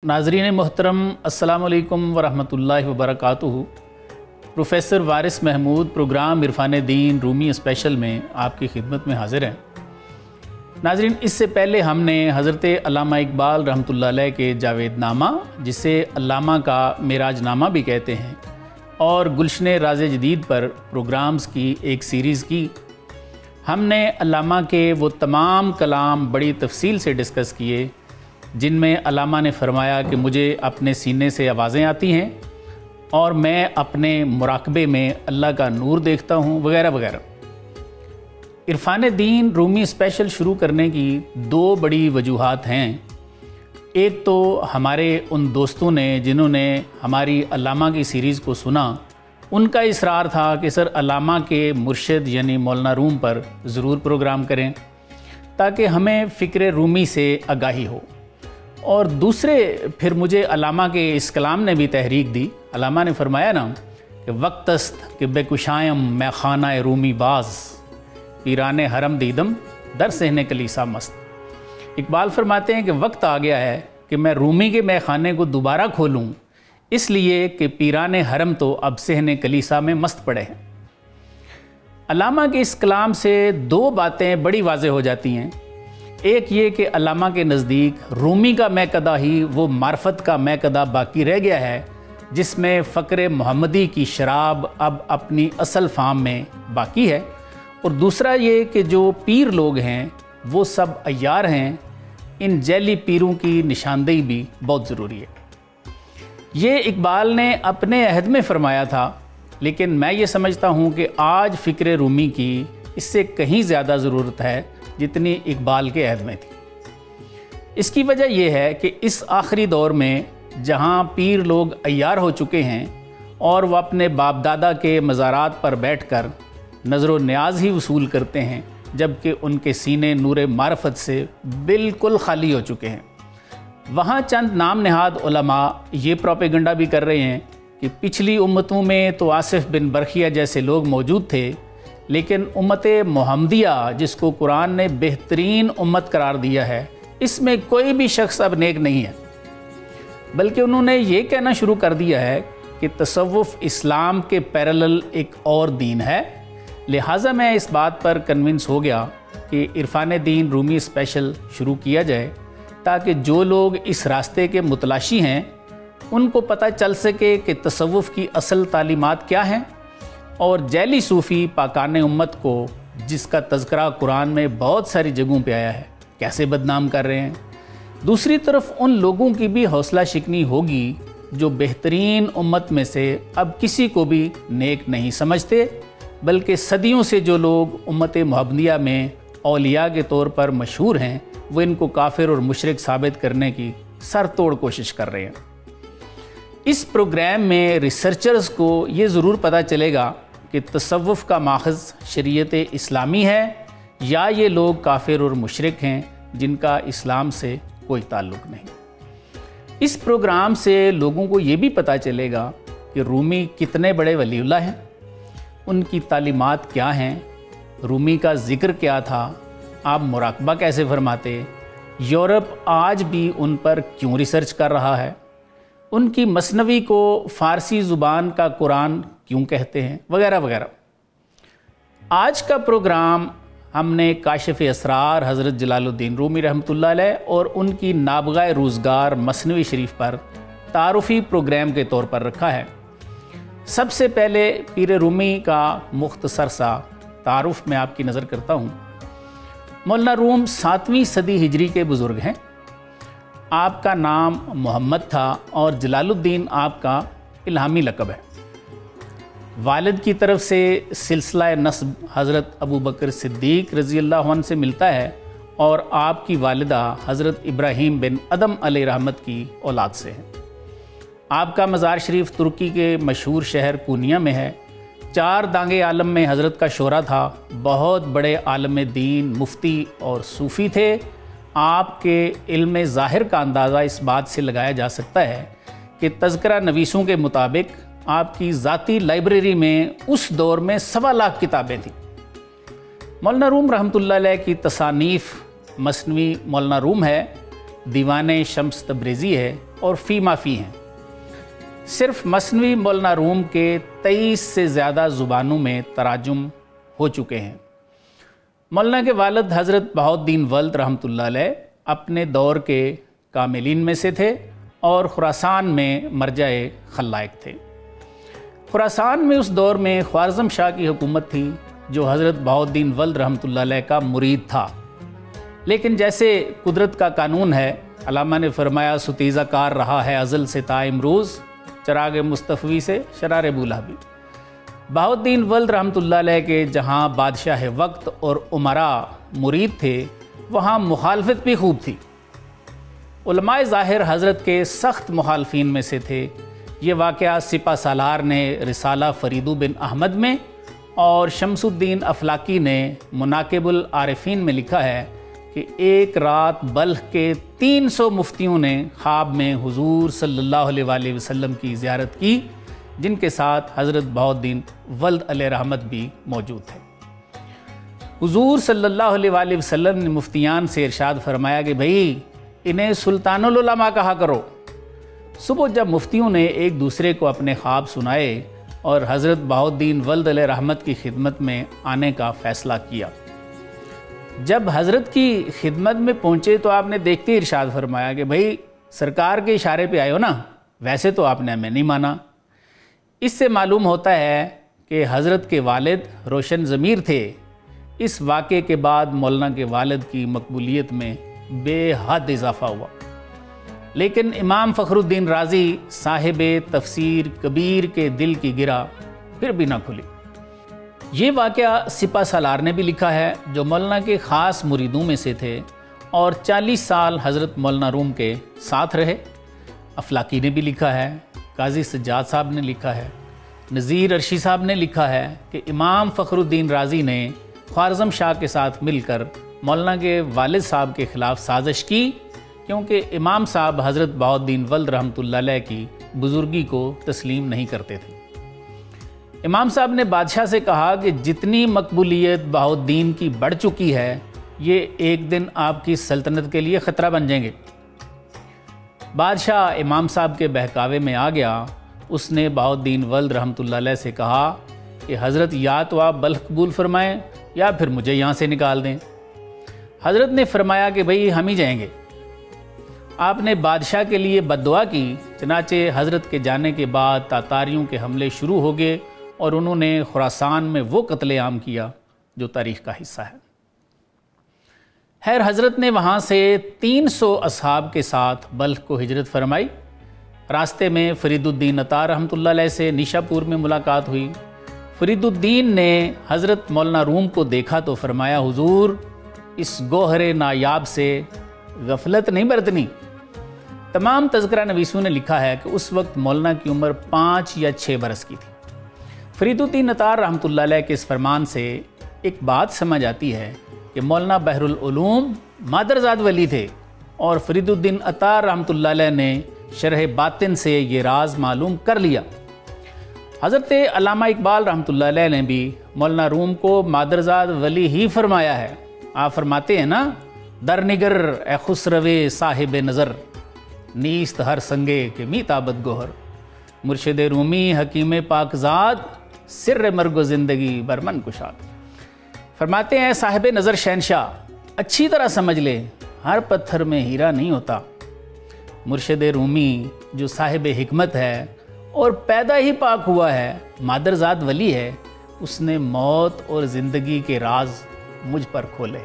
नाज़रीन मोहतरम अस्सलाम वालेकुम वरहमतुल्लाहि वबरकातुहू। प्रोफेसर वारिस महमूद प्रोग्राम इरफान दीन रूमी स्पेशल में आपकी खिदमत में हाज़िर हैं। नाज़रीन, इससे पहले हमने हज़रत अल्लामा इकबाल रहमतुल्लाह अलैह के जावेदनामा, जिसे अल्लामा का मेराजनामा भी कहते हैं, और गुलशन राज़ जदीद पर प्रोग्राम्स की एक सीरीज़ की। हमने अल्लामा के वो तमाम कलाम बड़ी तफसील से डिस्कस किए जिनमें अल्लामा ने फरमाया कि मुझे अपने सीने से आवाज़ें आती हैं और मैं अपने मुराकबे में अल्लाह का नूर देखता हूँ, वगैरह वगैरह। इरफान दीन रूमी स्पेशल शुरू करने की दो बड़ी वजूहात हैं। एक तो हमारे उन दोस्तों ने जिन्होंने हमारी अल्लामा की सीरीज़ को सुना, उनका इसरार था कि सर अल्लामा के मुर्शिद यानी मौलाना रूम पर ज़रूर प्रोग्राम करें ताकि हमें फ़िक्र रूमी से आगाही हो। और दूसरे फिर मुझे अल्लामा के इस कलाम ने भी तहरीक दी। अल्लामा ने फरमाया ना कि वक्तस्त कि बेकुशायम मैं खाना रूमी बाज पीराने हरम दीदम दर सहने कलीसा मस्त। इकबाल फरमाते हैं कि वक्त आ गया है कि मैं रूमी के मैं खाने को दोबारा खोलूँ, इसलिए कि पीराने हरम तो अब सहने कलीसा में मस्त पड़े हैं। अल्लामा के इस कलाम से दो बातें बड़ी वाज़ेह हो जाती हैं। एक ये कि अल्लामा के नज़दीक रूमी का मैकदा ही वो मार्फत का मैकदा बाकी रह गया है जिसमें फ़क्र मोहम्मदी की शराब अब अपनी असल फार्म में बाकी है। और दूसरा ये कि जो पीर लोग हैं वो सब अय्यार हैं, इन जैली पीरों की निशानदेही भी बहुत ज़रूरी है। ये इकबाल ने अपने अहद में फ़रमाया था, लेकिन मैं ये समझता हूँ कि आज फ़िक्र रूमी की इससे कहीं ज़्यादा ज़रूरत है जितनी इकबाल के अहद में थी। इसकी वजह यह है कि इस आखिरी दौर में जहाँ पीर लोग अय्यार हो चुके हैं और वह अपने बाप दादा के मज़ारात पर बैठकर नज़र न्याज ही वसूल करते हैं, जबकि उनके सीने नूर मारफत से बिल्कुल खाली हो चुके हैं। वहाँ चंद नाम नहाद उलमा ये प्रोपेगेंडा भी कर रहे हैं कि पिछली उम्मतों में तो आसिफ बिन बरखिया जैसे लोग मौजूद थे, लेकिन उम्मत मोहम्मदिया जिसको कुरान ने बेहतरीन उम्मत करार दिया है, इसमें कोई भी शख्स अब नेक नहीं है। बल्कि उन्होंने ये कहना शुरू कर दिया है कि तसव्वुफ़ इस्लाम के पैरेलल एक और दीन है। लिहाजा मैं इस बात पर कन्विंस हो गया कि इरफान दीन रूमी स्पेशल शुरू किया जाए ताकि जो लोग इस रास्ते के मुतलाशी हैं उनको पता चल सके कि तसव्वुफ़ की असल तालीमात क्या हैं और जैली सूफ़ी पाकाने उम्मत को, जिसका तज़किरा कुरान में बहुत सारी जगहों पे आया है, कैसे बदनाम कर रहे हैं। दूसरी तरफ उन लोगों की भी हौसला शिकनी होगी जो बेहतरीन उम्मत में से अब किसी को भी नेक नहीं समझते, बल्कि सदियों से जो लोग उम्मत मोहम्मदिया में औलिया के तौर पर मशहूर हैं, वो इनको काफिर और मुशरिक साबित करने की सर तोड़ कोशिश कर रहे हैं। इस प्रोग्राम में रिसर्चर्स को ये ज़रूर पता चलेगा कि तसव्वुफ़ का माखज़ शरीयत इस्लामी है या ये लोग काफिर और मुशरिक हैं जिनका इस्लाम से कोई ताल्लुक़ नहीं। इस प्रोग्राम से लोगों को ये भी पता चलेगा कि रूमी कितने बड़े वलीउल्लाह हैं, उनकी तालीमात क्या हैं, रूमी का ज़िक्र क्या था, आप मुराकबा कैसे फरमाते, यूरोप आज भी उन पर क्यों रिसर्च कर रहा है, उनकी मसनवी को फ़ारसी ज़ुबान का कुरान क्यों कहते हैं, वगैरह वगैरह। आज का प्रोग्राम हमने काशिफ़ असरार हज़रत जलालुद्दीन रूमी रहमतुल्लाह अलैह और उनकी नाबगा रोज़गार मसनवी शरीफ पर तारुफ़ी प्रोग्राम के तौर पर रखा है। सबसे पहले पीर रूमी का मुख्तसर सा तारुफ़ में आपकी नज़र करता हूँ। मौलाना रूम 7वीं सदी हिजरी के बुज़ुर्ग हैं। आपका नाम मोहम्मद था और जलालुद्दीन आपका इल्हामी लक़ब है। वालिद की तरफ से सिलसिला नस्ब हज़रत अबू बकर सिद्दीक़ रज़ी अल्लाह अन्हु से मिलता है और आपकी वालिदा हज़रत इब्राहीम बिन अदम अलैहि रहमत की औलाद से है। आपका मज़ार शरीफ तुर्की के मशहूर शहर पूनिया में है। 4 दांगे आलम में हज़रत का शोहरा था। बहुत बड़े आलम दीन, मुफ्ती और सूफ़ी थे। आपके इल्म ज़ाहिर का अंदाज़ा इस बात से लगाया जा सकता है कि तज़किरा नवीसों के मुताबिक आपकी ज़ाती लाइब्रेरी में उस दौर में 1.25 लाख किताबें थीं। मौलाना रूम रहमतुल्लाह अलैह की तसानीफ़ मसनवी मौलाना रूम है, دیوان شمس تبریزی ہے اور فی ما فی ہیں۔ صرف مثنوی مولانا روم کے 23 سے زیادہ زبانوں میں تراجم ہو چکے ہیں۔ مولانا کے والد حضرت بہاؤالدین ولد رحمۃ اللہ علیہ اپنے دور کے کاملین میں سے تھے اور خراسان میں مرجع خلائق تھے۔ خراسان میں اس دور میں خوارزم شاہ کی حکومت تھی جو حضرت بہاؤالدین ولد رحمۃ اللہ علیہ کا مرید تھا، لیکن جیسے قدرت کا قانون ہے، علامہ نے فرمایا ستیزہ کار رہا ہے ازل سے تا امروز، چراغ مصطفی سے شرار بولا بھی۔ بہاؤالدین ولد رحمۃ اللہ علیہ کے جہاں بادشاہ وقت اور امراء مرید تھے، وہاں مخالفت بھی خوب تھی۔ علماء ظاہر حضرت کے سخت مخالفین میں سے تھے۔ یہ واقعہ سپہ سالار نے رسالہ فریدو بن احمد میں اور شمس الدین افلاکی نے مناقب العارفین میں لکھا ہے کہ ایک رات بلخ کے 300 مفتیوں نے خواب میں حضور صلی اللہ علیہ وآلہ وسلم کی زیارت کی، جن کے ساتھ حضرت بہاؤالدین ولد علیہ رحمت بھی موجود تھے۔ حضور صلی اللہ علیہ وآلہ وسلم نے مفتیان سے ارشاد فرمایا کہ بھئی انہیں سلطان العلماء کہا کرو۔ صبح جب مفتیوں نے ایک دوسرے کو اپنے خواب سنائے اور حضرت بہاؤالدین ولد علیہ رحمت کی خدمت میں آنے کا فیصلہ کیا، جب حضرت کی خدمت میں پہنچے تو آپ نے دیکھتے ہی ارشاد فرمایا کہ بھئی سرکار کے اشارے پہ آئے ہو نا، ویسے تو آپ نے ہمیں نہیں مانا۔ اس سے معلوم ہوتا ہے کہ حضرت کے والد روشن ضمیر تھے۔ اس واقعے کے بعد مولانا کے والد کی مقبولیت میں بے حد اضافہ ہوا، لیکن امام فخر الدین رازی صاحب تفسیر کبیر کے دل کی گرہ پھر بھی نہ کھلی۔ یہ واقعہ سپہ سالار نے بھی لکھا ہے، جو مولانا کے خاص مریدوں میں سے تھے اور 40 سال حضرت مولانا روم کے ساتھ رہے۔ افلاکی نے بھی لکھا ہے، قاضی سجاد صاحب نے لکھا ہے، نذیر عرشی صاحب نے لکھا ہے کہ امام فخر الدین رازی نے خوارزم شاہ کے ساتھ مل کر مولانا کے والد صاحب کے خلاف سازش کی، کیونکہ امام صاحب حضرت بہاؤالدین ولد رحمۃ اللہ علیہ کی بزرگی کو تسلیم نہیں کرتے تھے۔ امام صاحب نے بادشاہ سے کہا کہ جتنی مقبولیت بہاؤالدین کی بڑھ چکی ہے، یہ ایک دن آپ کی سلطنت کے لیے خطرہ بن جائیں گے۔ بادشاہ امام صاحب کے بہکاوے میں آ گیا۔ اس نے بہاؤالدین ولد رحمۃ اللہ علیہ سے کہا کہ حضرت یا تو آپ بلخ قبول فرمائیں یا پھر مجھے یہاں سے نکال دیں۔ حضرت نے فرمایا کہ بھئی ہم ہی جائیں گے۔ آپ نے بادشاہ کے لیے بد دعا کی، چنانچہ حضرت کے جانے کے بعد تاتاریوں کے حملے شروع ہو گئے اور انہوں نے خراسان میں وہ قتل عام کیا جو تاریخ کا حصہ ہے۔ خیر حضرت نے وہاں سے 300 اصحاب کے ساتھ بلخ کو ہجرت فرمائی۔ راستے میں فرید الدین عطار رحمۃ اللہ علیہ سے نیشا پور میں ملاقات ہوئی۔ فرید الدین نے حضرت مولانا روم کو دیکھا تو فرمایا حضور اس گوہر نایاب سے غفلت نہیں برتنی۔ تمام تذکرہ نویسوں نے لکھا ہے کہ اس وقت مولانا کی عمر 5 یا 6 برس کی تھی۔ فرید الدین عطار رحمۃ اللہ علیہ کے اس فرمان سے ایک بات سمجھ آتی ہے کہ مولانا بحر العلوم مادرزاد ولی تھے، اور فرید الدین عطار رحمۃ اللہ علیہ نے شرح باطن سے یہ راز معلوم کر لیا۔ حضرت علامہ اقبال رحمۃ اللہ علیہ نے بھی مولانا روم کو مادرزاد ولی ہی فرمایا ہے۔ آپ فرماتے ہیں نا، در نگر اے خسروِ صاحب نظر، نیست ہر سنگے کے می تابت گوہر، مرشد رومی حکیم پاکزاد، سر مرگ و زندگی برمن کشاد۔ فرماتے ہیں صاحب نظر شہنشاہ، اچھی طرح سمجھ لے ہر پتھر میں ہیرا نہیں ہوتا۔ مرشد رومی جو صاحب حکمت ہے اور پیدا ہی پاک ہوا ہے، مادرزاد ولی ہے، اس نے موت اور زندگی کے راز مجھ پر کھولے۔